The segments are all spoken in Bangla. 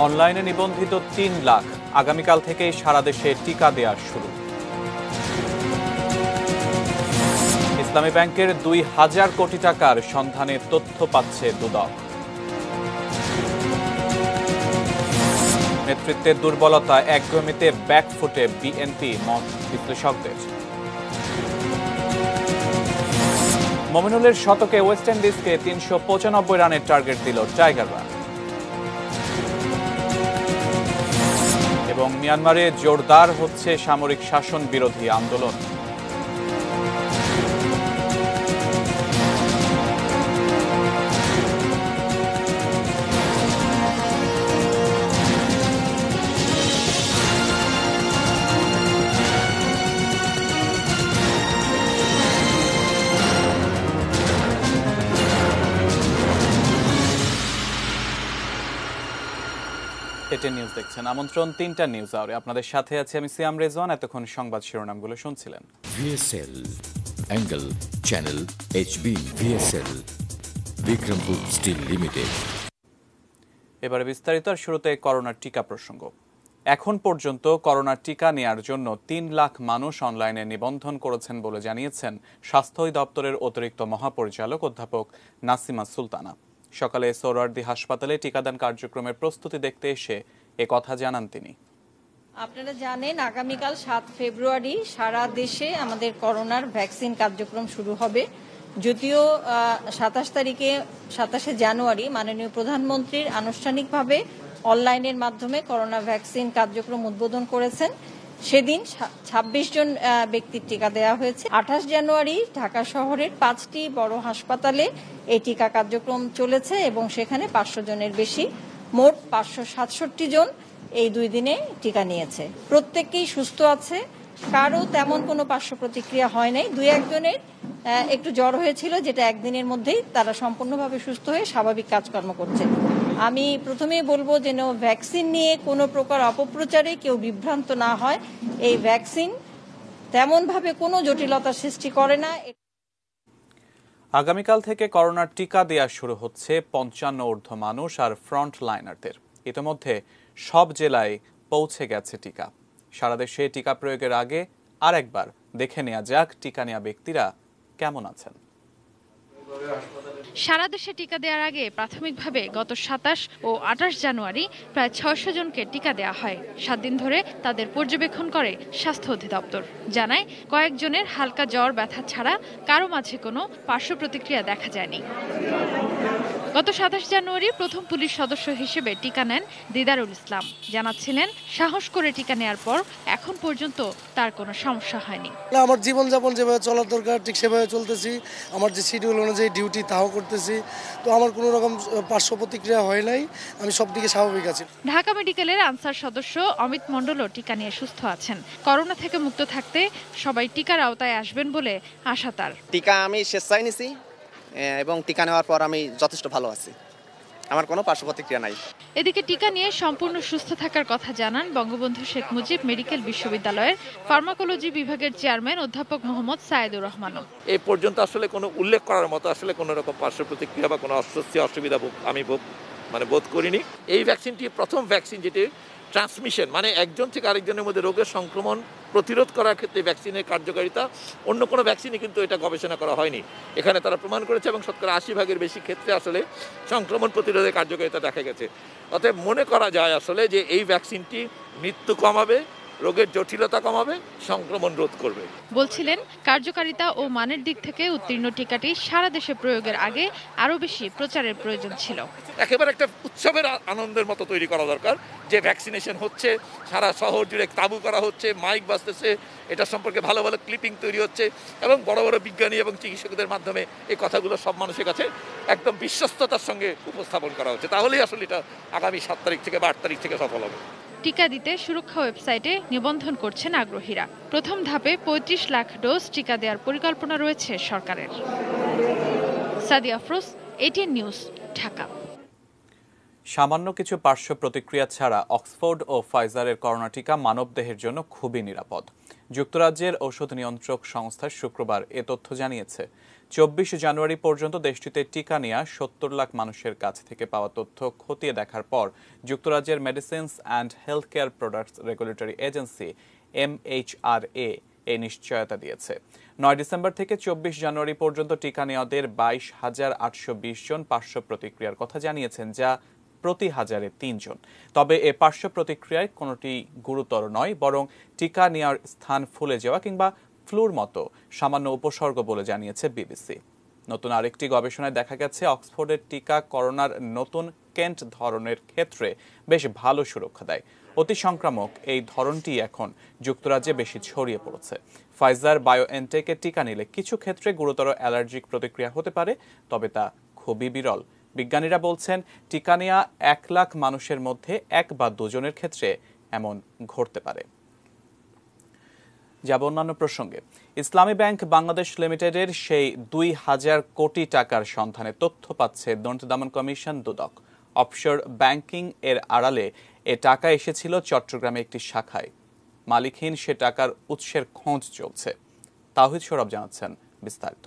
অনলাইনে নিবন্ধিত ৩ লাখ, আগামীকাল থেকেই সারা দেশে টিকা দেওয়া শুরু। ইসলামী ব্যাংকের ২,০০০ কোটি টাকার সন্ধানে তথ্য পাচ্ছে দুদক। নেতৃত্বের দুর্বলতা, একগুঁয়েমিতে ব্যাকফুটে বিএনপি, মত বিশ্লেষকদের। মমিনুলের শতকে ওয়েস্ট ইন্ডিজকে ৩৯৫ রানের টার্গেট দিল টাইগাররা। এবং মিয়ানমারে জোরদার হচ্ছে সামরিক শাসন বিরোধী আন্দোলন। এটিএন নিউজ দেখছেন। আমন্ত্রণ ৩টা নিউজ আওয়ারে, আপনাদের সাথে আছি আমি সিয়াম রেজওয়ান। এতক্ষণ সংবাদ শিরোনামগুলো শুনছিলেন। VSL, angle, channel, HB, VSL, Bikrampur steel limited. এবারে বিস্তারিত। শুরুতে করোনার টিকা প্রসঙ্গ। এখন পর্যন্ত করোনার টিকা নেয়ার জন্য ৩ লাখ মানুষ অনলাইনে নিবন্ধন করেছেন বলে জানিয়েছেন স্বাস্থ্য দপ্তরের অতিরিক্ত মহাপরিচালক অধ্যাপক নাসিমা সুলতানা। সকালে সোহরাওয়ার্দী হাসপাতালে টিকাদান কার্যক্রমের প্রস্তুতি দেখতে এসে কথা জানান তিনি। আপনারা জানেন, আগামীকাল ৭ ফেব্রুয়ারি সারা দেশে আমাদের করোনার ভ্যাকসিন কার্যক্রম শুরু হবে। যদিও ২৭শে জানুয়ারি মাননীয় প্রধানমন্ত্রীর আনুষ্ঠানিকভাবে অনলাইনের মাধ্যমে করোনা ভ্যাকসিন কার্যক্রম উদ্বোধন করেছেন, সেদিন ২৬ জন ব্যক্তির টিকা দেওয়া হয়েছে। ২৮ জানুয়ারি ঢাকা শহরের ৫টি বড় হাসপাতালে এই টিকা কার্যক্রম চলেছে এবং সেখানে ৫০০ জনের বেশি, মোট ৫৬৭ জন এই ২ দিনে টিকা নিয়েছে। প্রত্যেকেই সুস্থ আছে, কারো তেমন কোনো পার্শ্ব প্রতিক্রিয়া হয় নাই। ২-১ জনের একটু জ্বর হয়েছিল, যেটা একদিনের মধ্যেই তারা সম্পূর্ণভাবে সুস্থ হয়ে স্বাভাবিক কাজকর্ম করছে। আমি প্রথমেই বলবো যেন ভ্যাকসিন নিয়ে কোনো প্রকার অপপ্রচারে কেউ বিভ্রান্ত না হয়। এই ভ্যাকসিন তেমনভাবে কোনো জটিলতা সৃষ্টি করে না। আগামীকাল থেকে করোনার টিকা দেওয়া শুরু হচ্ছে ৫৫ ঊর্ধ্ব মানুষ আর ফ্রন্ট লাইনারদের। ইতিমধ্যে সব জেলায় পৌঁছে গেছে টিকা। সারা দেশে টিকা প্রয়োগের আগে আরেকবার দেখে নেওয়া যাক টিকা নেওয়া ব্যক্তিরা কেমন আছেন। সারা দেশে টিকা দেওয়ার আগে প্রাথমিকভাবে গত ২৭ ও ২৮ জানুয়ারি প্রায় ৬০০ জনকে টিকা দেওয়া হয়। ৭ দিন ধরে তাদের পর্যবেক্ষণ করে স্বাস্থ্য অধিদপ্তর। জানায়, কয়েকজনের হালকা জ্বর ব্যথা ছাড়া কারো মাঝে কোনো পার্শ্ব প্রতিক্রিয়া দেখা যায়নি। গত ২৭ জানুয়ারি প্রথম পুলিশ সদস্য হিসেবে টিকা নেন দিদারুল ইসলাম। জানাচ্ছিলেন, সাহস করে টিকা নেওয়ার পর এখন পর্যন্ত তার কোনো সমস্যা হয়নি। আমার জীবনযাপন যেভাবে চলার দরকার ঠিক সেভাবে চলতেছি। আমার যে শিডিউল অনুযায়ী ডিউটি তাও করতেছি, তো আমার কোনো রকম পার্শ্ব প্রতিক্রিয়া হয় নাই, আমি সব দিকে স্বাভাবিক আছি। ঢাকা মেডিকেলের আনসার সদস্য অমিত মণ্ডলও টিকা নিয়ে সুস্থ আছেন। করোনা থেকে মুক্ত থাকতে সবাই টিকার আওতায় আসবেন বলে আশা তার। টিকা আমি স্বেচ্ছায় নিছি এবং টিকা নেওয়ার পর আমি যথেষ্ট ভালো আছি, আমার কোনো পার্শ্ব প্রতিক্রিয়া নাই। এদিকে টিকা নিয়ে সম্পূর্ণ সুস্থ থাকার কথা জানান বঙ্গবন্ধু শেখ মুজিব মেডিকেল বিশ্ববিদ্যালয়ের ফার্মাকোলজি বিভাগের চেয়ারম্যান অধ্যাপক মোহাম্মদ সায়েদুর রহমানও। এই পর্যন্ত আসলে কোনো উল্লেখ করার মতো আসলে কোনো রকম পার্শ্ব প্রতিক্রিয়া বা কোনো অস্বস্তি অসুবিধা আমি বোধ করিনি। এই ভ্যাকসিনটি প্রথম ভ্যাকসিন যেটি ট্রান্সমিশন, মানে একজন থেকে আরেকজনের মধ্যে রোগের সংক্রমণ প্রতিরোধ করার ক্ষেত্রে ভ্যাকসিনের কার্যকারিতা অন্য কোনো ভ্যাকসিনে কিন্তু এটা গবেষণা করা হয়নি। এখানে তারা প্রমাণ করেছে এবং শতকরা ৮০% বেশি ক্ষেত্রে আসলে সংক্রমণ প্রতিরোধের কার্যকারিতা দেখা গেছে। অতএব মনে করা যায় আসলে যে এই ভ্যাকসিনটি মৃত্যু কমাবে, রোগের জটিলতা কমাবে, সংক্রমণ রোধ করবে। বলছিলেন, কার্যকারিতা ও মানের দিক থেকে উত্তীর্ণ টিকাটি সারা দেশে প্রয়োগের আগে আরও বেশি প্রচারের প্রয়োজন ছিল। একেবারে একটা উৎসবের আনন্দের মতো তৈরি করা দরকার, যে ভ্যাকসিনেশন হচ্ছে, সারা শহর জুড়ে তাঁবু করা হচ্ছে, মাইক বাজতেছে, এটা সম্পর্কে ভালো ভালো ক্লিপিং তৈরি হচ্ছে এবং বড় বড় বিজ্ঞানী এবং চিকিৎসকদের মাধ্যমে এই কথাগুলো সব মানুষের কাছে একদম বিশ্বস্ততার সঙ্গে উপস্থাপন করা হচ্ছে। তাহলেই আসলে এটা আগামী ৭ তারিখ থেকে বা ৮ তারিখ থেকে সফল হবে। টিকা দিতে সুরক্ষা ওয়েবসাইটে নিবন্ধন করছেন আগ্রহীরা। প্রথম ধাপে ৩৫ লাখ ডোজ টিকা দেওয়ার পরিকল্পনা রয়েছে সরকারের। Sadia Afroz, ATN news, Dhaka. সামান্য কিছু পার্শ্ব প্রতিক্রিয়া ছাড়া অক্সফোর্ড ও ফাইজারের করোনা টিকা মানবদেহের জন্য খুবই নিরাপদ। যুক্তরাজ্যের ঔষধ নিয়ন্ত্রক সংস্থা শুক্রবার এ তথ্য জানিয়েছে। 24 জানুয়ারি পর্যন্ত দেশটিতে টিকা নেওয়া 70 লাখ মানুষের কাছ থেকে পাওয়া তথ্য খতিয়ে দেখার পর যুক্তরাজ্যের medicines and health care products regulatory agency MHRA এই নিশ্চয়তা দিয়েছে। 9 ডিসেম্বর থেকে 24 জানুয়ারি পর্যন্ত টিকা নেওয়াদের 22,820 জন পার্শ্ব প্রতিক্রিয়ার কথা জানিয়েছেন, যা প্রতি হাজারে 3 জন। তবে এ পার্শ্ব প্রতিক্রিয়ায় কোনোটি গুরুতর নয়, বরং টিকা নেওয়ার স্থান ফুলে যাওয়া কিংবা ফ্লুর মতো সামান্য উপসর্গ বলে জানিয়েছে বিবিসি। নতুন আরেকটি গবেষণায় দেখা গেছে অক্সফোর্ডের টিকা করোনার নতুন কেন্ট ধরনের ক্ষেত্রে বেশ ভালো সুরক্ষা দেয়। অতি সংক্রামক এই ধরনটি এখন যুক্তরাজ্যে বেশি ছড়িয়ে পড়েছে। ফাইজার বায়োএনটেকের টিকা নিলে কিছু ক্ষেত্রে গুরুতর অ্যালার্জিক প্রতিক্রিয়া হতে পারে, তবে তা খুবই বিরল। বিজ্ঞানীরা বলছেন টিকা নেওয়া 1 লাখ মানুষের মধ্যে 1 বা 2 জনের ক্ষেত্রে এমন ঘটতে পারে। যাব অন্যান্য প্রসঙ্গে। ইসলামী ব্যাংক বাংলাদেশ লিমিটেডের সেই 2000 কোটি টাকার সন্ধানে তথ্য পাচ্ছে দুর্নীতি দমন কমিশন দুদক। অফশোর ব্যাংকিং এর আড়ালে এ টাকা এসেছিল চট্টগ্রামে একটি শাখায়। মালিকহীন সে টাকার উৎসের খোঁজ চলছে। তাওহিদ সৌরভ জানাচ্ছেন বিস্তারিত।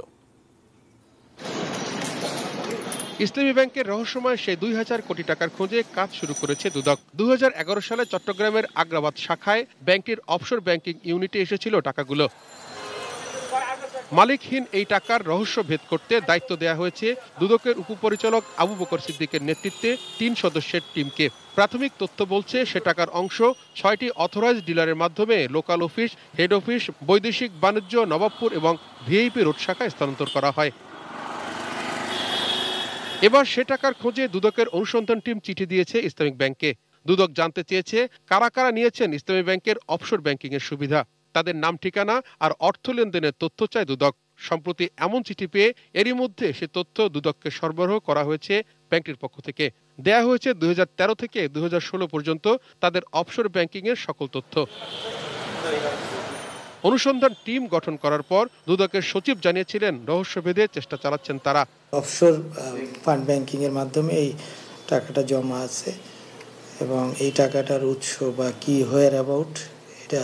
ইসলামী ব্যাংকের রহস্যময় সেই 2000 কোটি টাকার খোঁজে কাজ শুরু করেছে দুদক। 2011 সালে চট্টগ্রামের আগ্রাবাদ শাখায় ব্যাংকটির অফশোর ব্যাংকিং ইউনিটে এসেছিল টাকাগুলো। মালিকহীন এই টাকার রহস্য ভেদ করতে দায়িত্ব দেওয়া হয়েছে দুদকের উপপরিচালক আবু বকর সিদ্দিকের নেতৃত্বে 3 সদস্যের টিমকে। প্রাথমিক তথ্য বলছে সে টাকার অংশ 6টি অথরাইজড ডিলারের মাধ্যমে লোকাল অফিস, হেড অফিস, বৈদেশিক বাণিজ্য, নবাবপুর এবং ভিআইপি রোড শাখায় স্থানান্তর করা হয়। এবার সে টাকার খোঁজে দুদকের অনুসন্ধান টিম চিঠি দিয়েছে ইসলামিক ব্যাংকে। দুদক জানতে চেয়েছে কারা কারা নিয়েছেন ইসলামী ব্যাংকের অফশোর ব্যাংকিং এর সুবিধা। তাদের নাম, ঠিকানা আর অর্থ লেনদেনের তথ্য চায় দুদক। সম্প্রতি এমন চিঠি পেয়ে এরই মধ্যে সে তথ্য দুদককে সরবরাহ করা হয়েছে ব্যাংকটির পক্ষ থেকে। দেয়া হয়েছে 2013 থেকে 2016 পর্যন্ত তাদের অফশোর ব্যাংকিং এর সকল তথ্য। অনুসন্ধান টিম গঠন করার পর দুদকের সচিব জানিয়েছিলেন রহস্যভেদে চেষ্টা চালাচ্ছেন তারা। অফশোর ফান্ড ব্যাংকিং এর মাধ্যমে এই টাকাটা জমা আছে এবং এই টাকাটার উৎস বা কি হোয়ার অ্যাবাউট এটা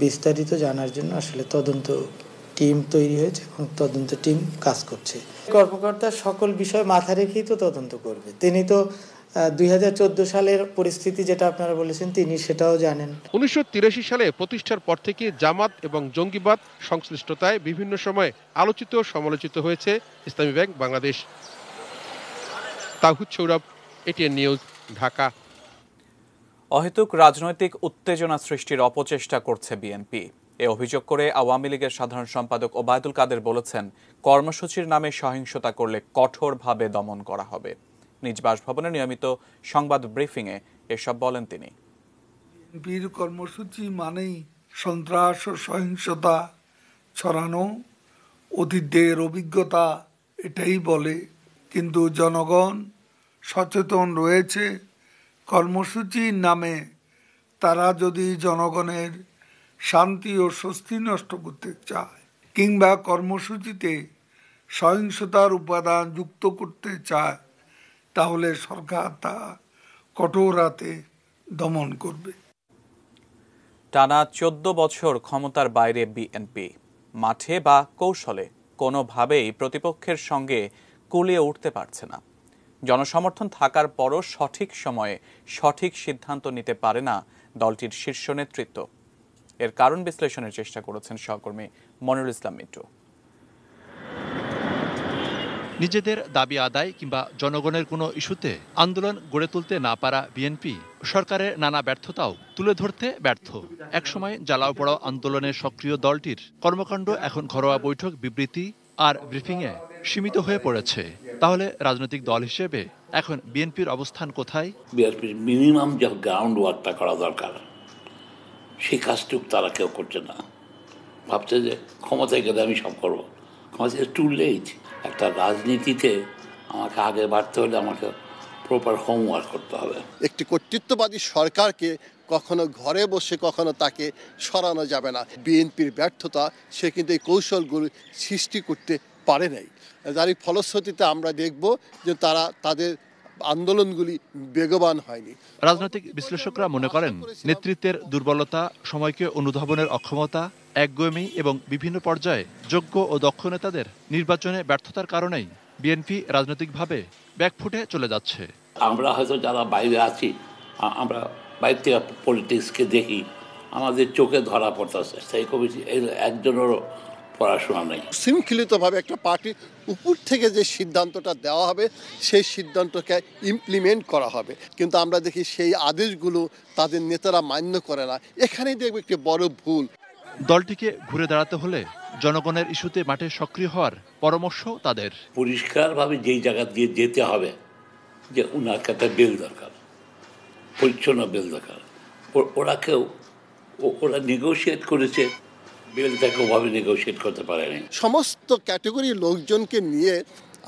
বিস্তারিত জানার জন্য আসলে তদন্ত টিম তৈরি হয়েছে এবং তদন্ত টিম কাজ করছে। কর্মকর্তা সকল বিষয় মাথা রেখেই তো তদন্ত করবে। তিনি তো 2014 সালের পরিস্থিতি যেটা আপনারা বলেছেন তিনি সেটাও জানেন। 1983 সালে প্রতিষ্ঠার পর থেকে জামাত এবং জঙ্গিবাদ সংশ্লিষ্টতায় বিভিন্ন সময় আলোচিত সমালোচিত হয়েছে ইসলামী ব্যাংক বাংলাদেশ। তাওহিদ সৌরভ, এটিএন নিউজ, ঢাকা। অহেতুক রাজনৈতিক উত্তেজনা সৃষ্টির অপচেষ্টা করছে বিএনপি এ অভিযোগ করে আওয়ামী লীগের সাধারণ সম্পাদক ওবায়দুল কাদের বলেছেন, কর্মসূচির নামে সহিংসতা করলে কঠোরভাবে দমন করা হবে। নিজ বাসভবনে নিয়মিত সংবাদ ব্রিফিংয়ে এসব বলেন তিনি। বিএনপির কর্মসূচি মানেই সন্ত্রাস ও সহিংসতা ছড়ানো, অতীতের অভিজ্ঞতা এটাই বলে। কিন্তু জনগণ সচেতন রয়েছে। কর্মসূচির নামে তারা যদি জনগণের শান্তি ও স্বস্তি নষ্ট করতে চায় কিংবা কর্মসূচিতে সহিংসতার উপাদান যুক্ত করতে চায়, তাহলে সরকার তা কঠোর হাতে দমন করবে। টানা 14 বছর ক্ষমতার বাইরে বিএনপি মাঠে বা কৌশলে কোনোভাবেই প্রতিপক্ষের সঙ্গে কুলিয়ে উঠতে পারছে না। জনসমর্থন থাকার পরও সঠিক সময়ে সঠিক সিদ্ধান্ত নিতে পারে না দলটির শীর্ষ নেতৃত্ব। এর কারণ বিশ্লেষণের চেষ্টা করেছেন সহকর্মী মনিরুল ইসলাম মিন্টু। নিজেদের দাবি আদায় কিংবা জনগণের কোনো ইস্যুতে আন্দোলন গড়ে তুলতে না পারা বিএনপি সরকারের নানা ব্যর্থতাও তুলে ধরতে ব্যর্থ। একসময় জ্বালাও পোড়াও আন্দোলনের সক্রিয় দলটির কর্মকাণ্ড এখন ঘরোয়া বৈঠক, বিবৃতি আর ব্রিফিংয়ে সীমিত হয়ে পড়েছে। তাহলে রাজনৈতিক দল হিসেবে এখন বিএনপির অবস্থান কোথায়? বিএনপির মিনিমাম যে গ্রাউন্ড ওয়ার্কটা করা দরকার সেই কাজটুকু তারা কেউ করছে না। ভাবছে যে ক্ষমতায় গেলে আমি সব করবো। ক্ষমতা টু লেট। একটা রাজনীতিতে আমাকে আগে বাড়তে হলে আমাকে প্রপার হোমওয়ার্ক করতে হবে। একটি কর্তৃত্ববাদী সরকারকে কখনো ঘরে বসে কখনো তাকে সরানো যাবে না। বিএনপির ব্যর্থতা, সে কিন্তু এই কৌশলগুলো সৃষ্টি করতে পারে নাই। যার ফলশ্রুতিতে আমরা দেখব যে তারা তাদের আন্দোলনগুলি বেগবান হয়নি। রাজনৈতিক বিশ্লেষকরা মনে করেন নেতৃত্বের দুর্বলতা, সময়কে অনুধাবনের অক্ষমতা একগুঁয়েমি এবং বিভিন্ন পর্যায়ে যোগ্য ও দক্ষ নেতাদের নির্বাচনে ব্যর্থতার কারণেই বিএনপি রাজনৈতিকভাবে ব্যাকফুটে চলে যাচ্ছে। আমরা হয়তো যারা বাইরে আছি, আমরা বাইরে থেকে পলিটিক্সকে দেখি, আমাদের চোখে ধরা পড়তেছে সেই কমিটি একজনেরও পড়াশোনা নেই। শৃঙ্খলিতভাবে একটা পার্টির উপর থেকে যে সিদ্ধান্তটা দেওয়া হবে সেই সিদ্ধান্তকে ইমপ্লিমেন্ট করা হবে, কিন্তু আমরা দেখি সেই আদেশগুলো তাদের নেতারা মান্য করে না। এখানেই দেখবে একটি বড় ভুল। দলটিকে ঘুরে দাঁড়াতে হলে জনগণের ইস্যুতে মাঠে সক্রিয় হওয়ার পরামর্শ তাদের। পরিষ্কারভাবে যেই জায়গা দিয়ে যেতে হবে যে উনার একটা বেল দরকার, পরিচ্ছন্ন বেল দরকার। ওরা নেগোশিয়েট করেছে, বেলটাকে ওভাবে নেগোশিয়েট করতে পারেনি। সমস্ত ক্যাটাগরির লোকজনকে নিয়ে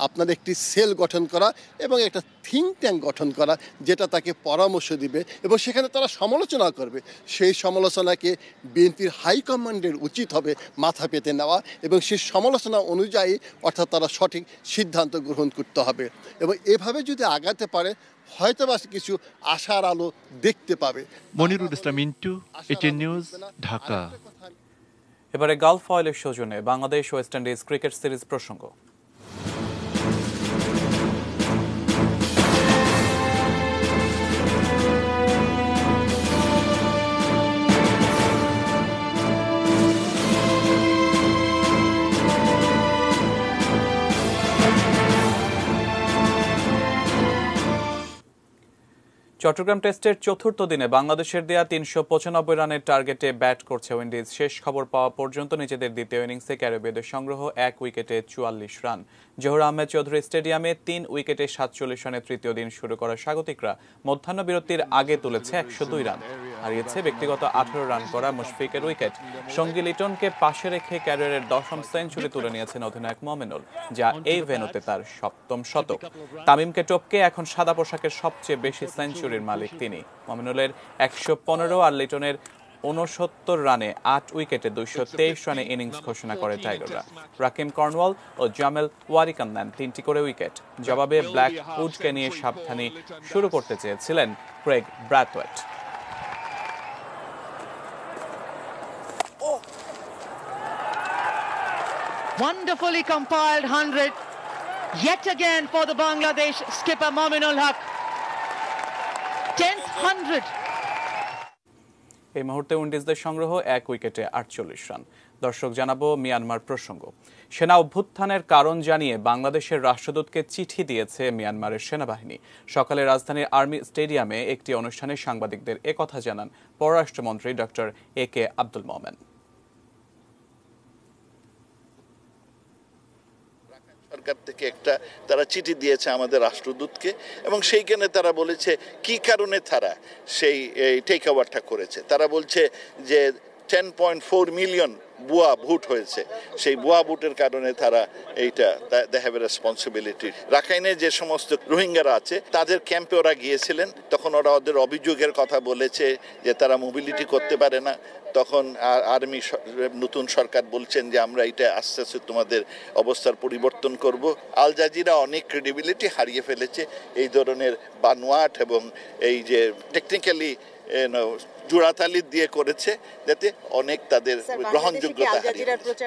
আপনার একটি সেল গঠন করা এবং একটা থিঙ্ক ট্যাঙ্ক গঠন করা, যেটা তাকে পরামর্শ দিবে এবং সেখানে তারা সমালোচনা করবে। সেই সমালোচনাকে বিএনপির হাইকমান্ডের উচিত হবে মাথা পেতে নেওয়া এবং সেই সমালোচনা অনুযায়ী অর্থাৎ তারা সঠিক সিদ্ধান্ত গ্রহণ করতে হবে। এবং এভাবে যদি আগাতে পারে হয়তো বা কিছু আশার আলো দেখতে পাবে। Monirul Islam Mintu, ATN news, Dhaka. এবারে গালফ অয়েলের সৌজন্যে Bangladesh West Indies cricket series প্রসঙ্গ। চট্টগ্রাম টেস্টের চতুর্থ দিনে বাংলাদেশের দেয়া ৩৯৫ রানের টার্গেটে ব্যাট করছে উইন্ডিজ। শেষ খবর পাওয়া পর্যন্ত নিজেদের দ্বিতীয় ইনিংসে ক্যারিবীয়দের সংগ্রহ ১ উইকেটে ৪৪ রান। জহুর আহমেদ চৌধুরী স্টেডিয়ামে ৩ উইকেটে ৪৭ রানে তৃতীয় দিন শুরু করা স্বাগতিকরা মধ্যাহ্ন বিরতির আগে তুলেছে ১০২ রান। হারিয়েছে ব্যক্তিগত ১৮ রান করা মুশফিকের উইকেট। সঙ্গী লিটনকে পাশে রেখে ক্যারিয়ারের ১০ম সেঞ্চুরি তুলে নিয়েছেন অধিনায়ক মমিনুল, যা এই ভেন্যুতে তার ৭ম শতক। তামিমকে টপকে এখন সাদা পোশাকের সবচেয়ে বেশি সেঞ্চুরির মালিক তিনি। মমিনুলের ১১৫ আর লিটনের ৬৯ রানে ৮ উইকেটে ২২৩ রানে ইনিংস ঘোষণা করে টাইগাররা। রাকিম কর্নওয়াল ও জামেল ওয়ারিকান নেন ৩টি করে উইকেট। জবাবে ব্ল্যাক উডকে নিয়ে সাবধানী শুরু করতে চেয়েছিলেন Craig Brathwaite. Wonderfully compiled 100 yet again for the Bangladesh skipper Mominul Haq. 10th 100. এই মুহূর্তে উইন্ডিজদের সংগ্রহ ১ উইকেটে ৪৮ রান। দর্শক, জানাবো মিয়ানমার প্রসঙ্গ। সেনা অভ্যুত্থানের কারণ জানিয়ে বাংলাদেশের রাষ্ট্রদূতকে চিঠি দিয়েছে মিয়ানমারের সেনাবাহিনী। সকালে রাজধানীর আর্মি স্টেডিয়ামে একটি অনুষ্ঠানে সাংবাদিকদের একথা জানান পররাষ্ট্রমন্ত্রী ডক্টর AK আব্দুল মোমেন। সরকার থেকে একটা তারা চিঠি দিয়েছে আমাদের রাষ্ট্রদূতকে এবং সেইখানে তারা বলেছে কি কারণে তারা সেই টেক ওভারটা করেছে। তারা বলছে যে 10.4 মিলিয়ন ভুয়া ভোট হয়েছে, সেই ভুয়া ভোটের কারণে তারা এইটা দে হ্যাভ এ রেসপন্সিবিলিটি। রাখাইনে যে সমস্ত রোহিঙ্গারা আছে তাদের ক্যাম্পে ওরা গিয়েছিলেন, তখন ওরা ওদের অভিযোগের কথা বলেছে যে তারা মোবিলিটি করতে পারে না। তখন আর্মি নতুন সরকার বলছেন যে আমরা এটা আস্তে আস্তে তোমাদের অবস্থার পরিবর্তন করব। আল জাজিরা অনেক ক্রেডিবিলিটি হারিয়ে ফেলেছে এই ধরনের বানোয়াট এবং এই যে টেকনিক্যালি জোড়াতালি দিয়ে করেছে, যাতে অনেক তাদের গ্রহণযোগ্যতা হারিয়ে ফেলেছে।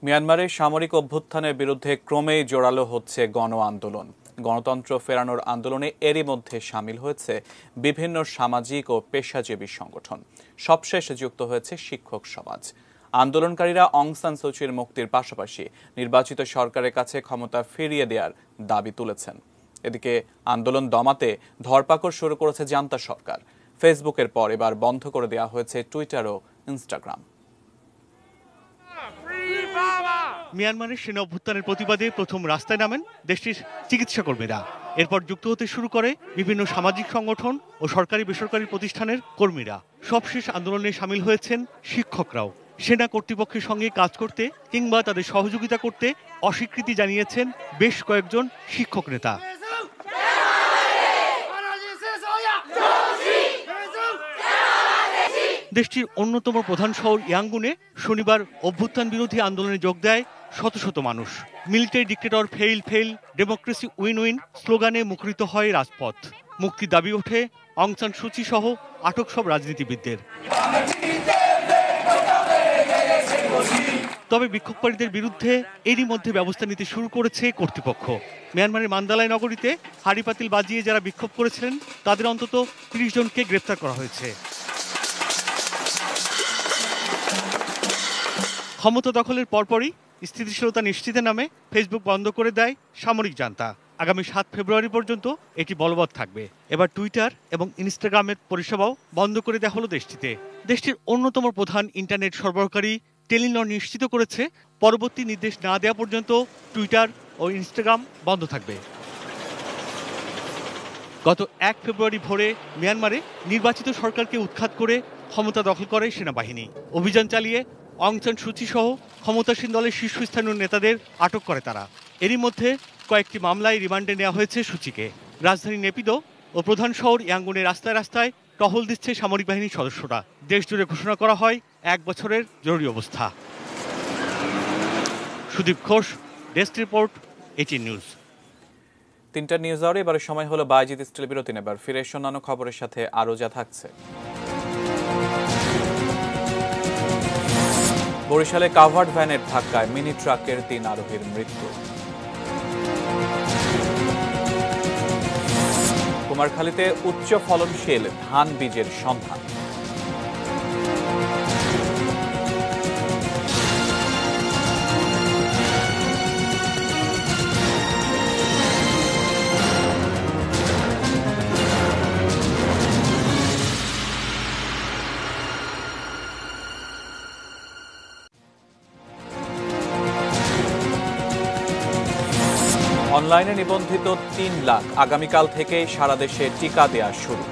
মিয়ানমারের সামরিক অভ্যুত্থানের বিরুদ্ধে ক্রমেই জোরালো হচ্ছে গণ আন্দোলন। গণতন্ত্র ফেরানোর আন্দোলনে এরই মধ্যে সামিল হয়েছে বিভিন্ন সামাজিক ও পেশাজীবী সংগঠন। সবশেষ যুক্ত হয়েছে শিক্ষক সমাজ। আন্দোলনকারীরা অং সান সুচির মুক্তির পাশাপাশি নির্বাচিত সরকারের কাছে ক্ষমতা ফিরিয়ে দেওয়ার দাবি তুলেছেন। এদিকে আন্দোলন দমাতে ধরপাকড় শুরু করেছে জান্তা সরকার। ফেসবুকের পর এবার বন্ধ করে দেওয়া হয়েছে টুইটার ও ইনস্টাগ্রাম। মিয়ানমারের সেনা অভ্যুত্থানের প্রতিবাদে প্রথম রাস্তায় নামেন দেশটির চিকিৎসা কর্মীরা। এরপর যুক্ত হতে শুরু করে বিভিন্ন সামাজিক সংগঠন ও সরকারি বেসরকারি প্রতিষ্ঠানের কর্মীরা। সবশেষ আন্দোলনে সামিল হয়েছেন শিক্ষকরাও। সেনা কর্তৃপক্ষের সঙ্গে কাজ করতে কিংবা তাদের সহযোগিতা করতে অস্বীকৃতি জানিয়েছেন বেশ কয়েকজন শিক্ষক নেতা। দেশটির অন্যতম প্রধান শহর ইয়াঙ্গুনে শনিবার অভ্যুত্থান বিরোধী আন্দোলনে যোগ দেয় শত শত মানুষ। Military dictator fail fail, democracy win win স্লোগানে মুখরিত হয় রাজপথ। মুক্তির দাবি ওঠে অং সান সুচি সহ আটক সব রাজনীতিবিদদের। তবে বিক্ষোভকারীদের বিরুদ্ধে এরই মধ্যে ব্যবস্থা নিতে শুরু করেছে কর্তৃপক্ষ। মিয়ানমারের মান্দালায় নগরীতে হাড়িপাতিল বাজিয়ে যারা বিক্ষোভ করেছিলেন তাদের অন্তত ৩০ জনকে গ্রেপ্তার করা হয়েছে। ক্ষমতা দখলের পরপরই স্থিতিশীলতা নিশ্চিতের নামে ফেসবুক বন্ধ করে দেয় সামরিক জান্তা। আগামী ৭ ফেব্রুয়ারি পর্যন্ত এটি বলবৎ থাকবে। এবার টুইটার এবং ইনস্টাগ্রামের পরিষেবাও বন্ধ করে দেওয়া হলো দেশটিতে। দেশটির অন্যতম প্রধান ইন্টারনেট সরবরাহকারী টেলিনর নিশ্চিত করেছে পরবর্তী নির্দেশ না দেওয়া পর্যন্ত টুইটার ও ইনস্টাগ্রাম বন্ধ থাকবে। গত ১ ফেব্রুয়ারি ভোরে মিয়ানমারে নির্বাচিত সরকারকে উৎখাত করে ক্ষমতা দখল করে সেনাবাহিনী। অভিযান চালিয়ে অং সান সূচি সহ ক্ষমতাসীন দলের শীর্ষস্থানীয় নেতাদের আটক করে তারা। এরই মধ্যে কয়েকটি মামলায় রিমান্ডে নেওয়া হয়েছে সূচিকে। রাজধানী নেপিদো ও প্রধান শহর ইয়াঙ্গুনে রাস্তায় রাস্তায় টহল দিচ্ছে সামরিক বাহিনীর সদস্যরা। দেশ জুড়ে ঘোষণা করা হয় ১ বছরের জরুরি অবস্থা। Sudip Ghosh, desk report, ATN news. ৩টা নিউজ আওয়ারে এবারে সময় হলো বায়জিৎ স্টিল বিরতি নেবার। ফিরে অন্যান্য খবরের সাথে আরও যা থাকছে। বরিশালে কাভার্ড ভ্যানের ধাক্কায় মিনি ট্রাকের ৩ আরোহীর মৃত্যু। কুমারখালীতে উচ্চ ফলনশীল ধান বীজের সন্ধান। অনলাইনে নিবন্ধিত ৩ লাখ, আগামীকাল থেকেই সারা দেশে টিকা দেয়া শুরু।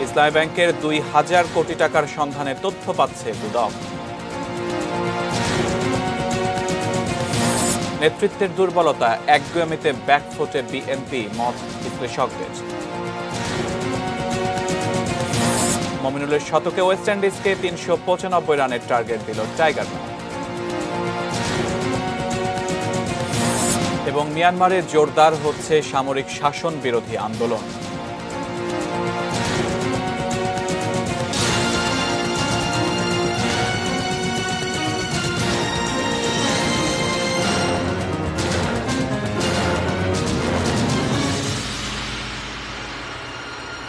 ইসলামী ব্যাংকের ২,০০০ কোটি টাকার সন্ধানের তথ্য পাচ্ছে দুদক। নেতৃত্বের দুর্বলতা, একগুঁয়েমিতে ব্যাকফুটে বিএনপি, মত বিশ্লেষকদের। মমিনুলের শতকে ওয়েস্ট ইন্ডিজকে ৩৯৫ রানের টার্গেট দিল টাইগাররা। এবং মিয়ানমারে জোরদার হচ্ছে সামরিক শাসন বিরোধী আন্দোলন।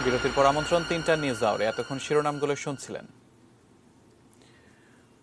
বিরতির পর আমন্ত্রণ ৩টা নিউজ আওয়ারে। এতক্ষণ শিরোনামগুলো শুনছিলেন।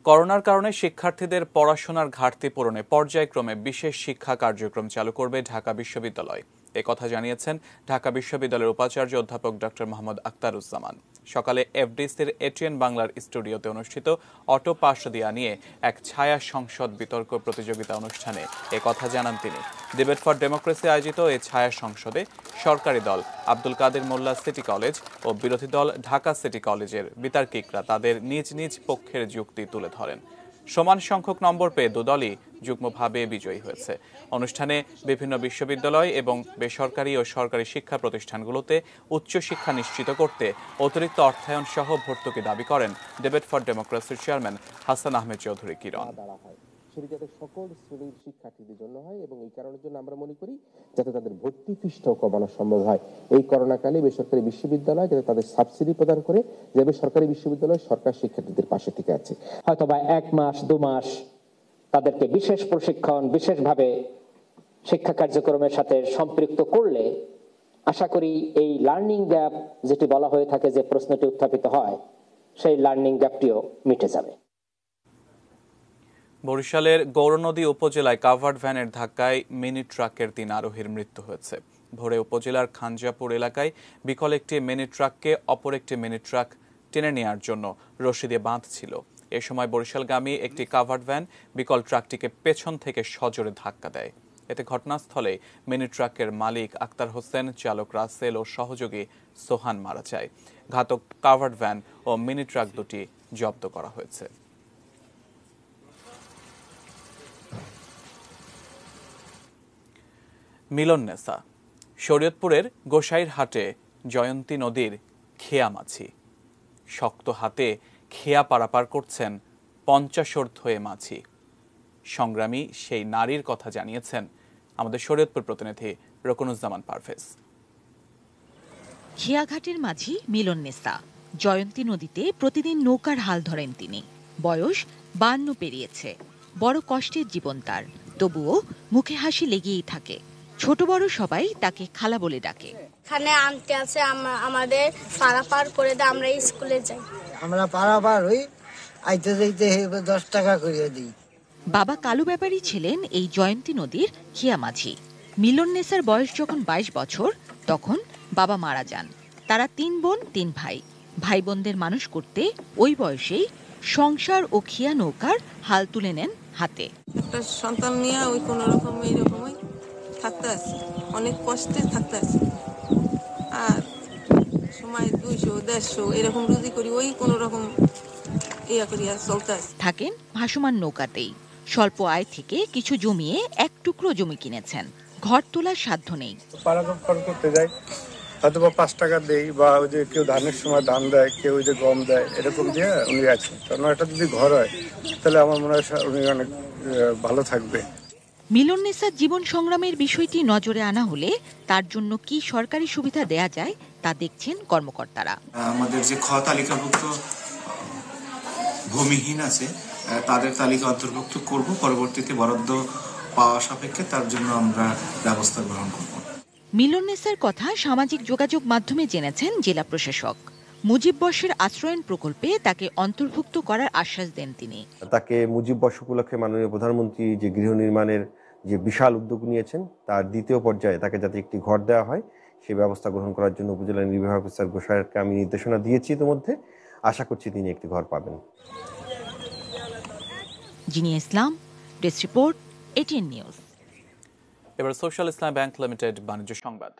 করোনার কারণে শিক্ষার্থীদের পড়াশোনার ঘাটতি পূরণে পর্যায়ক্রমে বিশেষ শিক্ষা কার্যক্রম চালু করবে ঢাকা বিশ্ববিদ্যালয়। একথা জানিয়েছেন ঢাকা বিশ্ববিদ্যালয়ের উপাচার্য অধ্যাপক ডক্টর মোহাম্মদ আখতারুজ্জামান। সকালে এফডিসির এটিএন বাংলার স্টুডিওতে অনুষ্ঠিত অটো পাস দিয়া নিয়ে এক ছায়া সংসদ বিতর্ক প্রতিযোগিতা অনুষ্ঠানে একথা জানান তিনি। ডিবেট ফর ডেমোক্রেসি আয়োজিত এই ছায়া সংসদে সরকারি দল আব্দুল কাদের মোল্লা সিটি কলেজ ও বিরোধী দল ঢাকা সিটি কলেজের বিতার্কিকরা তাদের নিজ নিজ পক্ষের যুক্তি তুলে ধরেন। সমান সংখ্যক নম্বর পেয়ে দুদলই যুগ্মভাবে বিজয়ী হয়েছে। অনুষ্ঠানে বিভিন্ন বিশ্ববিদ্যালয় এবং বেসরকারি ও সরকারি শিক্ষা প্রতিষ্ঠানগুলোতে উচ্চশিক্ষা নিশ্চিত করতে অতিরিক্ত অর্থায়ন সহ ভর্তুকি দাবি করেন ডিবেট ফর ডেমোক্রেসির চেয়ারম্যান হাসান আহমেদ চৌধুরী কিরণ। সেটি যাতে সকল শ্রেণীর শিক্ষার্থীদের জন্য হয় এবং এই কারণের জন্য আমরা মনে করি যাতে তাদের ভর্তি ফিসটাও কমানো সম্ভব হয়। এই করোনাকালে বেসরকারি বিশ্ববিদ্যালয় যাতে তাদের সাবসিডি প্রদান করে, যাবে সরকারি বিশ্ববিদ্যালয় সরকার শিক্ষার্থীদের পাশে থেকে আছে। হয়তোবা 1 মাস 2 মাস তাদেরকে বিশেষ প্রশিক্ষণ, বিশেষভাবে শিক্ষা কার্যক্রমের সাথে সম্পৃক্ত করলে আশা করি এই লার্নিং গ্যাপ যেটি বলা হয়ে থাকে, যে প্রশ্নটি উত্থাপিত হয়, সেই লার্নিং গ্যাপটিও মিটে যাবে। বরিশালের গৌরনদী উপজেলায় কাভার্ড ভ্যানের ধাক্কায় মিনি ট্রাকের 3 আরোহীর মৃত্যু হয়েছে। ভোরে উপজেলার খানজাপুর এলাকায় বিকল একটি মিনি ট্রাককে অপর একটি মিনি ট্রাক টেনে নেওয়ার জন্য রশি দিয়ে বাঁধছিল। এ সময় বরিশালগামী একটি কাভার্ড ভ্যান বিকল ট্রাকটিকে পেছন থেকে সজোরে ধাক্কা দেয়। এতে ঘটনাস্থলে মিনি ট্রাকের মালিক আক্তার হোসেন, চালক রাসেল ও সহযোগী সোহান মারা যায়। ঘাতক কাভার্ড ভ্যান ও মিনি ট্রাক দুটি জব্দ করা হয়েছে। মিলননেসা শরীয়তপুরের গোসাইরহাটে জয়ন্তী নদীর খেয়া মাছি। শক্ত হাতে খেয়া পারাপার করছেন 50 ঊর্ধ্বয়ে মাছি। সংগ্রামী সেই নারীর কথা জানিয়েছেন আমাদের শরীয়তপুর প্রতিনিধি রকুনুজ্জামান পারভেজ। খেয়াঘাটের মাঝি মিলননেসা জয়ন্তী নদীতে প্রতিদিন নৌকার হাল ধরেন তিনি। বয়স 52 পেরিয়েছে। বড় কষ্টের জীবন তার, তবুও মুখে হাসি লেগেই থাকে। ছোট বড় সবাই তাকে খালা বলে ডাকে। এখানে আনতে আছে আমাদের পারাপার করে দেয়, আমরা স্কুলে যাই। আমরা পারাপার হই, আইতে যাইতে 10 টাকা করে দিই। বাবা কালু ব্যাপারী ছিলেন এই জয়ন্তী নদীর খিয়া মাঝি। মিলননেসার বয়স যখন 22 বছর, তখন বাবা মারা যান। তারা 3 বোন 3 ভাই। ভাই বোনদের মানুষ করতে ওই বয়সেই সংসার ও খিয়া নৌকার হাল তুলে নেন হাতে। একটা সন্তান নিয়ে ওই কোন রকম এইরকমই থাকতে আছে, অনেক কষ্টে থাকতে আছে। আর সময় 200-150 এরকম রুজি করি, ওই কোন রকম ইয়া করিয়া চলতে আছে। থাকেন ভাসমান নৌকাতেই। স্বল্প আয় থেকে কিছু জমিয়ে এক টুকরো জমি কিনেছেন। ঘর তোলার সাধ্য নেই। পারাপার করতে যাই, হয়তো 5 টাকা দেই, বা ওই যে কেউ ধানের সময় ধান দেয়, কেউ ওই যে গম দেয়, এরকম দিয়ে উনি আছেন। কারণ একটা যদি ঘর হয় তাহলে আমার মনে হয় উনি অনেক ভালো থাকবে। মিলননেসার জীবন সংগ্রামের বিষয়টি নজরে আনা হলে তার জন্য কি সরকারি সুবিধা দেয়া যায় তা দেখছেন কর্মকর্তারা। আমাদের যে খ তালিকাভুক্ত ভূমিহীন আছে তাদের তালিকা অন্তর্ভুক্ত করব, পরবর্তীতে বরাদ্দ পাওয়া সাপেক্ষে তার জন্য আমরা ব্যবস্থা গ্রহণ করব। মিলননেসার কথা সামাজিক যোগাযোগ মাধ্যমে জেনেছেন জেলা প্রশাসক। মুজিব বর্ষের আশ্রয়ন প্রকল্পে তাকে অন্তর্ভুক্ত করার আশ্বাস দেন তিনি। তাকে মুজিব বর্ষ উপলক্ষে মাননীয় প্রধানমন্ত্রী যে গৃহ নির্মাণের যে বিশাল উদ্যোগ নিয়েছেন, তার দ্বিতীয় পর্যায়ে তাকে যাতে একটি ঘর দেওয়া হয় সেই ব্যবস্থা গ্রহণ করার জন্য উপজেলা নির্বাহী অফিসার গোসাইরকে আমি নির্দেশনা দিয়েছি ইতিমধ্যে। আশা করছি তিনি একটি ঘর পাবেন। জিনিয়া ইসলাম, ডেস্ক রিপোর্ট, এটিএন নিউজ। এবার সোশ্যাল ইসলাম ব্যাংক লিমিটেড বাণিজ্য সংবাদ।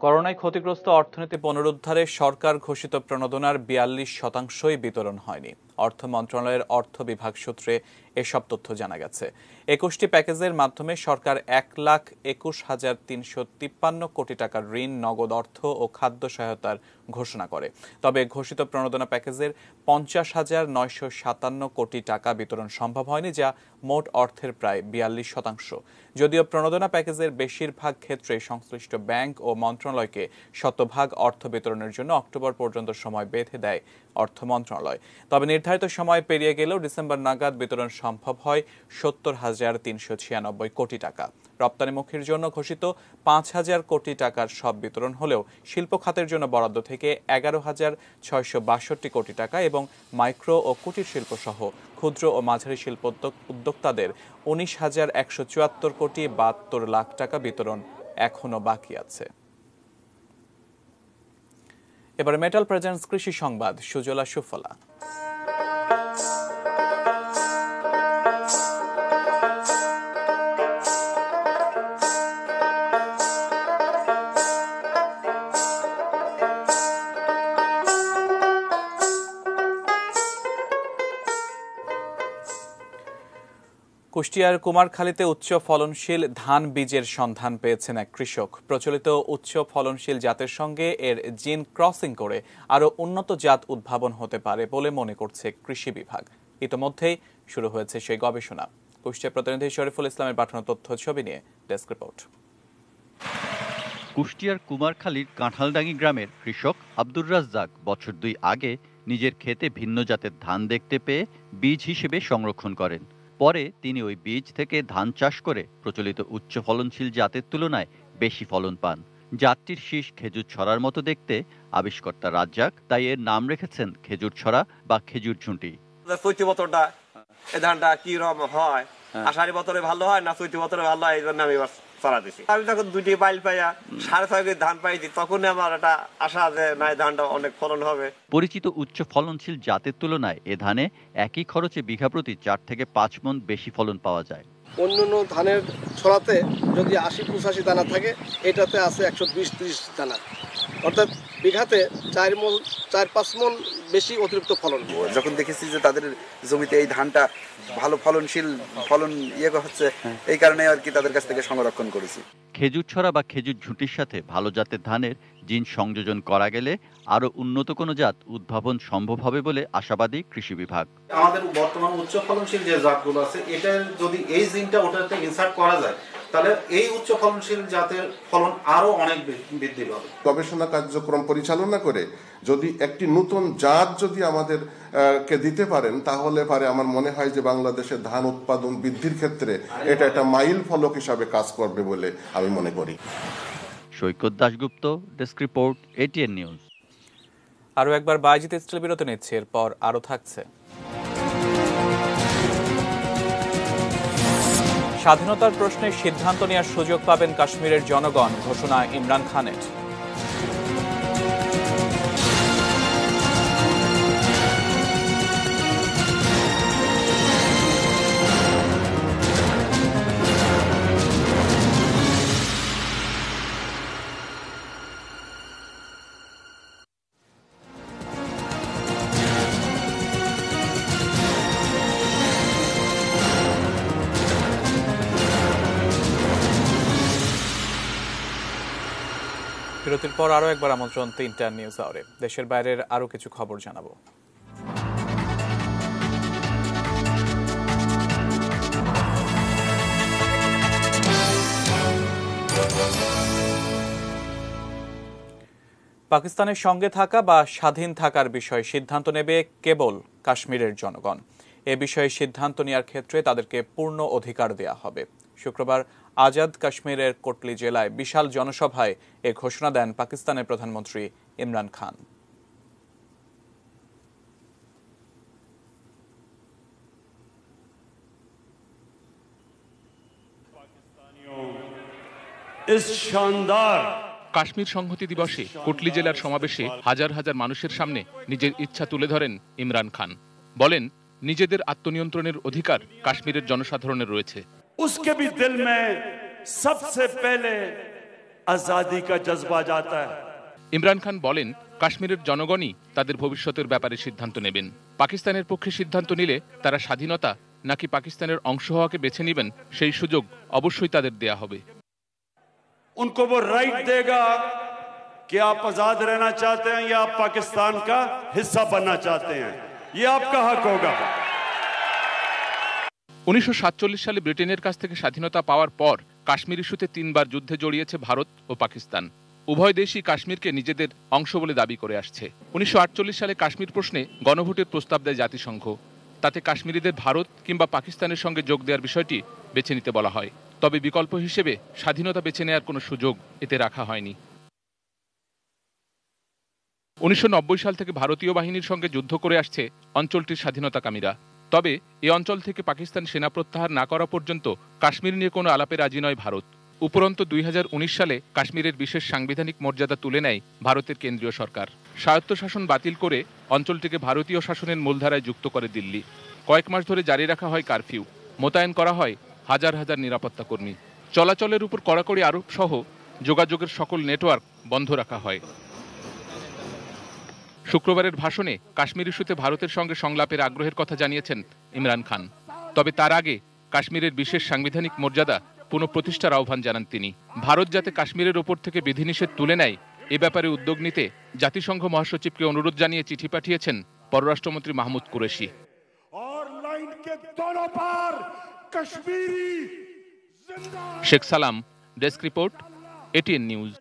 করোনায় ক্ষতিগ্রস্ত অর্থনীতি পুনরুদ্ধারে সরকার ঘোষিত প্রণোদনার 42% বিতরণ হয়নি। অর্থ মন্ত্রণালয়ের অর্থ বিভাগ সূত্রে এসব তথ্য জানা গেছে। 21টি প্যাকেজের মাধ্যমে সরকার 1,21,353 কোটি টাকার ঋণ, নগদ অর্থ ও খাদ্য সহায়তার ঘোষণা করে। তবে ঘোষিত প্রণোদনা প্যাকেজের 50,957 কোটি টাকা বিতরণ সম্ভব হয়নি, যা মোট অর্থের প্রায় 42%। যদিও প্রণোদনা প্যাকেজের বেশিরভাগ ক্ষেত্রে সংশ্লিষ্ট ব্যাংক ও মন্ত্রণালয়কে শতভাগ অর্থ বিতরণের জন্য অক্টোবর পর্যন্ত সময় বেঁধে দেয় অর্থ মন্ত্রণালয়। তবে নির্ধারিত সময় পেরিয়ে গেলেও ডিসেম্বর নাগাদ বিতরণ সম্ভব হয় 70,396 কোটি টাকা। রপ্তানিমুখীর জন্য ঘোষিত 5,000 কোটি টাকার সব বিতরণ হলেও শিল্প খাতের জন্য বরাদ্দ থেকে 11,662 কোটি টাকা এবং মাইক্রো ও কুটির শিল্প সহ ক্ষুদ্র ও মাঝারি শিল্প উদ্যোক্তাদের 19,174 কোটি 72 লাখ টাকা বিতরণ এখনো বাকি আছে। এবার মেটাল প্রেজেন্টস কৃষি সংবাদ, সুজলা সুফলা। কুষ্টিয়ার কুমারখালীতে উচ্চ ফলনশীল ধান বীজের সন্ধান পেয়েছেন এক কৃষক। প্রচলিত উচ্চ ফলনশীল জাতের সঙ্গে এর জিন ক্রসিং করে আরও উন্নত জাত উদ্ভাবন হতে পারে বলে মনে করছে কৃষি বিভাগ। ইতোমধ্যেই শুরু হয়েছে সেই গবেষণা। কুষ্টিয়া প্রতিনিধি শরীফুল ইসলামের পাঠানো তথ্য ছবি নিয়ে ডেস্ক রিপোর্ট। কুষ্টিয়ার কুমারখালীর কাঁঠালডাঙ্গি গ্রামের কৃষক আব্দুর রাজ্জাক বছর 2 আগে নিজের ক্ষেতে ভিন্ন জাতের ধান দেখতে পেয়ে বীজ হিসেবে সংরক্ষণ করেন। পরে তিনি ওই বীজ থেকে ধান চাষ করে প্রচলিত উচ্চ ফলনশীল জাতের তুলনায় বেশি ফলন পান। জাতটির শীষ খেজুর ছড়ার মতো দেখতে আবিষ্কর্তা রাজ্জাক তাই এর নাম রেখেছেন খেজুর ছড়া বা খেজুর ঝুঁটি। চৈতি বছরটা এই ধানটা কি রকম হয়, আষাঢ়ি বছরে ভালো হয় না চৈতি বছরে ভালো হয়, এই জন্য আমি ছড়া দিছি। আমি তখন 2টি বাইল পাইয়া 6.5 কেজি ধান পাইছি, তখন আমার একটা আশা যে না ধানটা অনেক ফলন হবে। পরিচিত উচ্চ ফলনশীল জাতের তুলনায় এ ধানে একই খরচে বিঘা প্রতি 4 থেকে 5 মণ বেশি ফলন পাওয়া যায়। অন্যান্য ধানের ছড়াতে যদি 80-85 দানা থাকে, এটাতে আছে 120-30 দানা, অর্থাৎ বিঘাতে 4-5 মণ বেশি অতিরিক্ত ফলন। যখন দেখেছি যে তাদের জমিতে এই ধানটা ভালো ফলনশীল ফলন হচ্ছে, এই কারণে আর কি তাদের কাছ থেকে সংরক্ষণ করেছি। খেজুর ছড়া বা খেজুর ঝুঁটির সাথে ভালো জাতের ধানের জিন সংযোজন করা গেলে আরও উন্নত কোনো জাত উদ্ভাবন সম্ভব হবে বলে আশাবাদী কৃষি বিভাগ। আমাদের বর্তমান উচ্চ ফলনশীল যে জাতগুলো আছে, এটা যদি এই জিনটা ওটাতে ইনসার্ট করা যায়, তাহলে এই উচ্চ ফলনশীল জাতের ফলন আরো অনেক বৃদ্ধি পাবে। গবেষণা কার্যক্রম পরিচালনা করে যদি একটি নতুন জাত যদি আমাদের কে দিতে পারেন, তাহলে পারে আমার মনে হয় যে বাংলাদেশের ধান উৎপাদন বৃদ্ধির ক্ষেত্রে এটা একটা মাইল ফলক হিসাবে কাজ করবে বলে আমি মনে করি। Saikat Dasgupta, desk report, ATN News. আরো একবার বাজিত স্টিল বিরতি নিচ্ছে, এরপর আরো থাকছে। স্বাধীনতার প্রশ্নে সিদ্ধান্ত নেওয়ার সুযোগ পাবেন কাশ্মীরের জনগণ, ঘোষণা ইমরান খানের। বিরতির পর আরো একবার আমন্ত্রণ 3টা নিউজ আওয়ারে। দেশের বাইরের আরো কিছু খবর জানাবো। পাকিস্তানের সঙ্গে থাকা বা স্বাধীন থাকার বিষয়ে সিদ্ধান্ত নেবে কেবল কাশ্মীরের জনগণ। এ বিষয়ে সিদ্ধান্ত নেওয়ার ক্ষেত্রে তাদেরকে পূর্ণ অধিকার দেয়া হবে। শুক্রবার আজাদ কাশ্মীরের কোটলি জেলায় বিশাল জনসভায় এ ঘোষণা দেন পাকিস্তানের প্রধানমন্ত্রী ইমরান খান। কাশ্মীর সংহতি দিবসে কোটলি জেলার সমাবেশে হাজার হাজার মানুষের সামনে নিজের ইচ্ছা তুলে ধরেন ইমরান খান। বলেন, নিজেদের আত্মনিয়ন্ত্রণের অধিকার কাশ্মীরের জনসাধারণের রয়েছে। उसके भी दिल में सबसे पहले आजादी का जज्बा जाता है। ইমরান খান বলেন, কাশ্মীরের জনগণই তাদের ভবিষ্যতের ব্যাপারে সিদ্ধান্ত নেবেন। পাকিস্তানের পক্ষে সিদ্ধান্ত নিলে তারা স্বাধীনতা নাকি পাকিস্তানের অংশ হওয়াকে বেছে নেবেন, সেই সুযোগ অবশ্যই তাদের দেয়া হবে। उनको वो राइट देगा कि आप आजाद रहना चाहते हैं या आप पाकिस्तान का हिस्सा बनना चाहते हैं, ये आपका हक होगा। 1947 সালে ব্রিটেনের কাছ থেকে স্বাধীনতা পাওয়ার পর কাশ্মীর ইস্যুতে 3 বার যুদ্ধে জড়িয়েছে ভারত ও পাকিস্তান। উভয় দেশই কাশ্মীরকে নিজেদের অংশ বলে দাবি করে আসছে। 1948 সালে কাশ্মীর প্রশ্নে গণভোটের প্রস্তাব দেয় জাতিসংঘ। তাতে কাশ্মীরিদের ভারত কিংবা পাকিস্তানের সঙ্গে যোগ দেওয়ার বিষয়টি বেছে নিতে বলা হয়। তবে বিকল্প হিসেবে স্বাধীনতা বেছে নেওয়ার কোনো সুযোগ এতে রাখা হয়নি। 1990 সাল থেকে ভারতীয় বাহিনীর সঙ্গে যুদ্ধ করে আসছে অঞ্চলটির স্বাধীনতাকামীরা। তবে এ অঞ্চল থেকে পাকিস্তান সেনা প্রত্যাহার না করা পর্যন্ত কাশ্মীর নিয়ে কোনো আলাপে রাজি নয় ভারত। উপরন্তু 2019 সালে কাশ্মীরের বিশেষ সাংবিধানিক মর্যাদা তুলে নেয় ভারতের কেন্দ্রীয় সরকার। স্বায়ত্তশাসন বাতিল করে অঞ্চলটিকে ভারতীয় শাসনের মূলধারায় যুক্ত করে দিল্লি। কয়েক মাস ধরে জারি রাখা হয় কারফিউ, মোতায়েন করা হয় হাজার হাজার নিরাপত্তা কর্মী। চলাচলের উপর কড়াকড়ি আরোপ সহ যোগাযোগের সকল নেটওয়ার্ক বন্ধ রাখা হয়। শুক্রবারের ভাষণে কাশ্মীর ইস্যুতে ভারতের সঙ্গে সংলাপের আগ্রহের কথা জানিয়েছেন ইমরান খান। তবে তার আগে কাশ্মীরের বিশেষ সাংবিধানিক মর্যাদা পুনঃপ্রতিষ্ঠার আহ্বান জানান তিনি। ভারত যাতে কাশ্মীরের ওপর থেকে বিধিনিষেধ তুলে নেয়, এ ব্যাপারে উদ্যোগ নিতে জাতিসংঘ মহাসচিবকে অনুরোধ জানিয়ে চিঠি পাঠিয়েছেন পররাষ্ট্রমন্ত্রী মাহমুদ কুরেশি। শেখ সালাম, ডেস্ক রিপোর্ট, এটিএন নিউজ।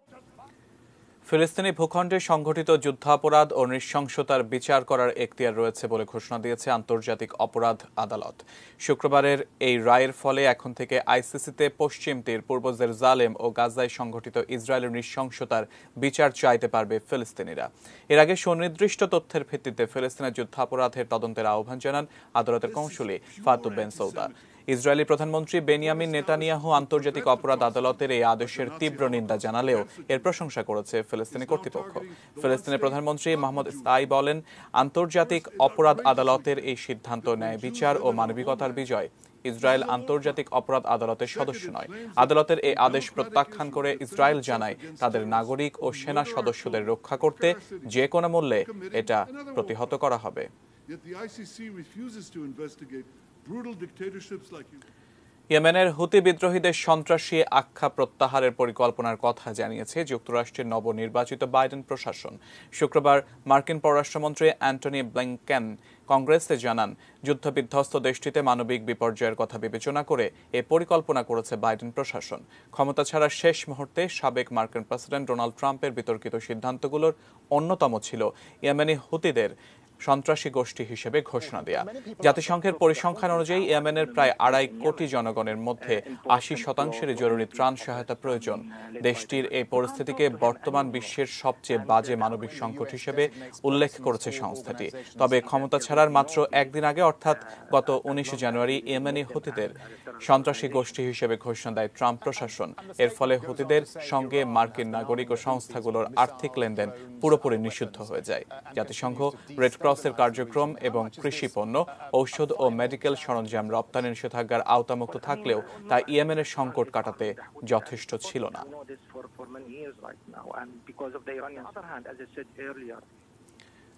ফিলিস্তিনি ভূখণ্ডে সংঘটিত যুদ্ধাপরাধ ও নৃশংসতার বিচার করার এখতিয়ার রয়েছে বলে ঘোষণা দিয়েছে আন্তর্জাতিক অপরাধ আদালত। শুক্রবারের এই রায়ের ফলে এখন থেকে আইসিসিতে পশ্চিম তীর, পূর্ব জেরুজালেম ও গাজায় সংঘটিত ইসরায়েলের নৃশংসতার বিচার চাইতে পারবে ফিলিস্তিনিরা। এর আগে সুনির্দিষ্ট তথ্যের ভিত্তিতে ফিলিস্তিনের যুদ্ধাপরাধের তদন্তের আহ্বান জানান আদালতের কৌঁসুলি ফাতু বেনসৌদা। ইসরায়েলি প্রধানমন্ত্রী বেনিয়ামিন নেতানিয়াহু আন্তর্জাতিক অপরাধ আদালতের এই আদেশের তীব্র নিন্দা জানালেও এর প্রশংসা করেছে ফিলিস্তিনি কর্তৃপক্ষ। ফিলিস্তিনের প্রধানমন্ত্রী মোহাম্মদ ইসতাই বলেন, আন্তর্জাতিক অপরাধ আদালতের এই সিদ্ধান্ত ন্যায় বিচার ও মানবিকতার বিজয়। ইসরায়েল আন্তর্জাতিক অপরাধ আদালতের সদস্য নয়। আদালতের এই আদেশ প্রত্যাখ্যান করে ইসরায়েল জানায়, তাদের নাগরিক ও সেনা সদস্যদের রক্ষা করতে যে কোনো মূল্যে এটা প্রতিহত করা হবে। ইয়েমেনের হুতি বিদ্রোহীদের সন্ত্রাসী আখ্যা প্রত্যাহারের পরিকল্পনার কথা জানিয়েছে যুক্তরাষ্ট্রের নবনির্বাচিত বাইডেন প্রশাসন। শুক্রবার মার্কিন পররাষ্ট্রমন্ত্রী অ্যান্টনি ব্লিংকেন কংগ্রেসে জানান, যুদ্ধবিধ্বস্ত দেশটিতে মানবিক বিপর্যয়ের কথা বিবেচনা করে এ পরিকল্পনা করেছে বাইডেন প্রশাসন। ক্ষমতা ছাড়ার শেষ মুহূর্তে সাবেক মার্কিন প্রেসিডেন্ট ডোনাল্ড ট্রাম্পের বিতর্কিত সিদ্ধান্তগুলোর অন্যতম ছিল ইয়েমেনি হুতিদের সন্ত্রাসী গোষ্ঠী হিসেবে ঘোষণা দেয়া। জাতিসংঘের পরিসংখ্যান অনুযায়ী ইয়েমেনের প্রায় 2.5 কোটি জনগণের মধ্যে 80% জরুরি ত্রাণ সহায়তা প্রয়োজন। দেশটির এই পরিস্থিতিকে বর্তমান বিশ্বের সবচেয়ে বাজে মানবিক সংকট হিসেবে উল্লেখ করেছে সংস্থাটি। তবে ক্ষমতা ছাড়ার মাত্র একদিন আগে অর্থাৎ গত 19 জানুয়ারি ইয়েমেনি হুতিদের সন্ত্রাসী গোষ্ঠী হিসেবে ঘোষণা দেয় ট্রাম্প প্রশাসন। এর ফলে হুতিদের সঙ্গে মার্কিন নাগরিক ও সংস্থাগুলোর আর্থিক লেনদেন পুরোপুরি নিষিদ্ধ হয়ে যায়। জাতিসংঘ রেড ক্রসের কার্যক্রম এবং কৃষি পণ্য, ঔষধ ও মেডিকেল সরঞ্জাম রপ্তানি নিষেধাজ্ঞার আওতামুক্ত থাকলেও তা ইয়েমেনের সংকট কাটাতে যথেষ্ট ছিল না।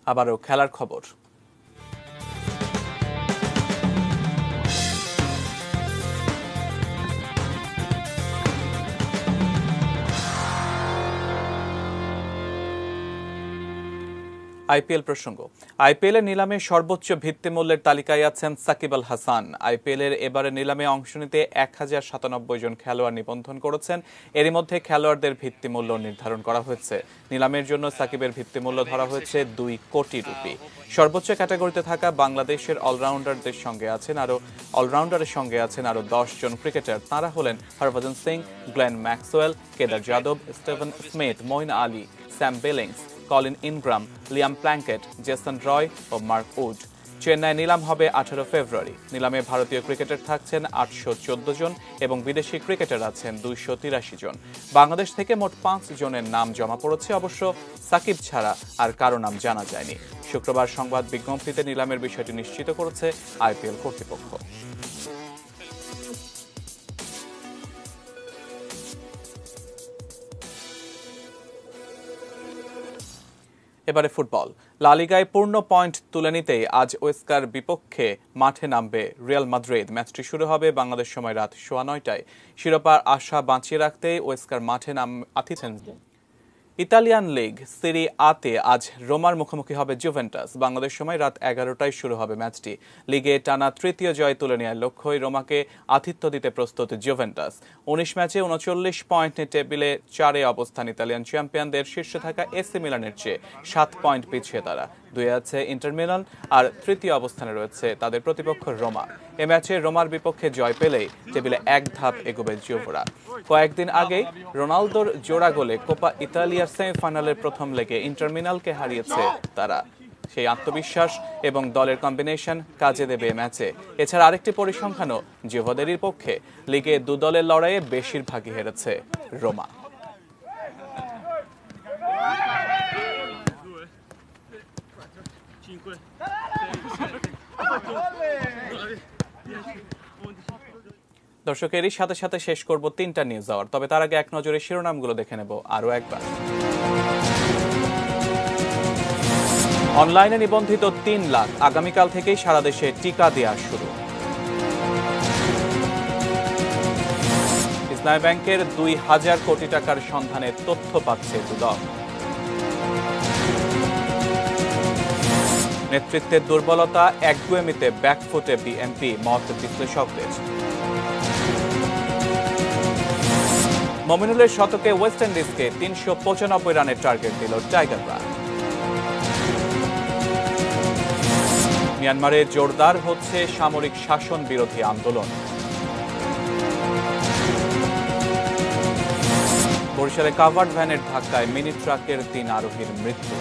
আবারও খেলার খবর। আইপিএল প্রসঙ্গ। আইপিএল এর নিলামে সর্বোচ্চ ভিত্তিমূল্যের তালিকায় আছেন সাকিব আল হাসান। আইপিএল এর এবারে নিলামে অংশ নিতে 1097 জন খেলোয়াড় নিবন্ধন করেছেন। এরই মধ্যে খেলোয়াড়দের ভিত্তিমূল্য নির্ধারণ করা হয়েছে। নিলামের জন্য সাকিবের ভিত্তিমূল্য ধরা হয়েছে 2 কোটি রুপি। সর্বোচ্চ ক্যাটাগরিতে থাকা বাংলাদেশের অলরাউন্ডারের সঙ্গে আছেন আরো 10 জন ক্রিকেটার। তাঁরা হলেন হরভজন সিং, গ্লেন ম্যাক্সওয়েল, কেদার যাদব, Steven Smith, Moeen Ali, Sam Billings, Colin Ingram, Liam Plunkett, Jason Roy ও মার্ক উড। চেন্নাই নিলাম হবে 18 ফেব্রুয়ারি। নিলামে ভারতীয় ক্রিকেটার থাকছেন 814 জন এবং বিদেশি ক্রিকেটার আছেন 283 জন। বাংলাদেশ থেকে মোট 5 জনের নাম জমা পড়েছে। অবশ্য সাকিব ছাড়া আর কারো নাম জানা যায়নি। শুক্রবার সংবাদ বিজ্ঞপ্তিতে নিলামের বিষয়টি নিশ্চিত করেছে আইপিএল কর্তৃপক্ষ। এবারে ফুটবল। লা লিগায় পূর্ণ পয়েন্ট তুলে নিতেই আজ ওয়েস্কার বিপক্ষে মাঠে নামবে রিয়াল মাদ্রিদ। ম্যাচটি শুরু হবে বাংলাদেশ সময় রাত 9:15টায়। শিরোপার আশা বাঁচিয়ে রাখতেই ওয়েস্কার মাঠে আতিথেন। ইতালিয়ান লিগ সিরি আতে আজ রোমার মুখোমুখি হবে জুভেন্টাস। বাংলাদেশ সময় রাত 11টায় শুরু হবে ম্যাচটি। লিগে টানা তৃতীয় জয় তুলে নেওয়ার লক্ষ্যই রোমাকে আতিথ্য দিতে প্রস্তুত জুভেন্টাস। 19 ম্যাচে 39 পয়েন্ট নিয়ে টেবিলে 4-এ অবস্থান ইতালিয়ান চ্যাম্পিয়নদের। শীর্ষে থাকা এসি মিলানের চেয়ে 7 পয়েন্ট পিছিয়ে তারা। 2-এ আছে ইন্টার মিলান আর তৃতীয় অবস্থানে রয়েছে তাদের প্রতিপক্ষ রোমা। এ ম্যাচে রোমার বিপক্ষে জয় পেলেই টেবিলে 1 ধাপ এগোবে জুভরা। কয়েকদিন আগেই রোনালদোর জোড়া গোলে কোপা ইতালিয়ার সেমিফাইনালের প্রথম লেগে ইন্টার মিলানকে হারিয়েছে তারা। সেই আত্মবিশ্বাস এবং দলের কম্বিনেশন কাজে দেবে ম্যাচে। এছাড়া আরেকটি পরিসংখ্যানও জুভেদেরই পক্ষে। লিগে 2 দলের লড়াইয়ে বেশিরভাগই হেরেছে রোমা। দর্শক, এরই সাথে সাথে শেষ করব 3টা নিউজ আওয়ার। তবে তার আগে এক নজরে শিরোনামগুলো দেখে নেব আরো একবার। অনলাইনে নিবন্ধিত 3 লাখ, আগামীকাল থেকেই সারা দেশে টিকা দেওয়া শুরু। ইসলামী ব্যাংকের 2000 কোটি টাকার সন্ধানে তথ্য পাচ্ছে দুদক। নেতৃত্বের দুর্বলতা, একগুঁয়েমিতে ব্যাকফুটে বিএনপি, মত বিশ্লেষকদের। মমিনুলের শতকে ওয়েস্ট ইন্ডিজকে 395 রানের টার্গেট দিল টাইগাররা। মিয়ানমারে জোরদার হচ্ছে সামরিক শাসন বিরোধী আন্দোলন। বরিশালে কাভার্ড ভ্যানের ধাক্কায় মিনি ট্রাকের 3 আরোহীর মৃত্যু।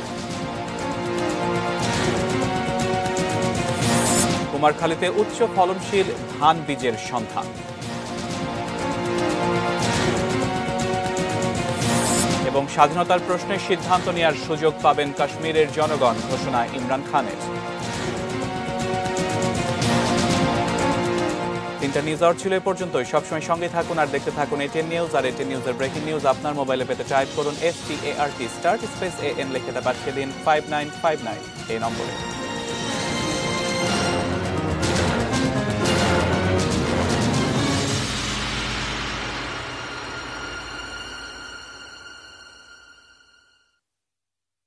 কুমারখালীতে উচ্চ ফলনশীল ধান বীজের সন্ধান। এবং স্বাধীনতার প্রশ্নে সিদ্ধান্ত নেওয়ার সুযোগ পাবেন কাশ্মীরের জনগণ, ঘোষণা ইমরান খানের। 3টা নিউজ আওয়ার ছিল এ পর্যন্তই। সবসময় সঙ্গে থাকুন আর দেখতে থাকুন এটিএন নিউজ। আর এটিএন নিউজের ব্রেকিং নিউজ আপনার মোবাইলে পেতে টাইপ করুন START স্টার্ট স্পেস AN লিখে তা পাঠিয়ে দিন 5959 এই নম্বরে।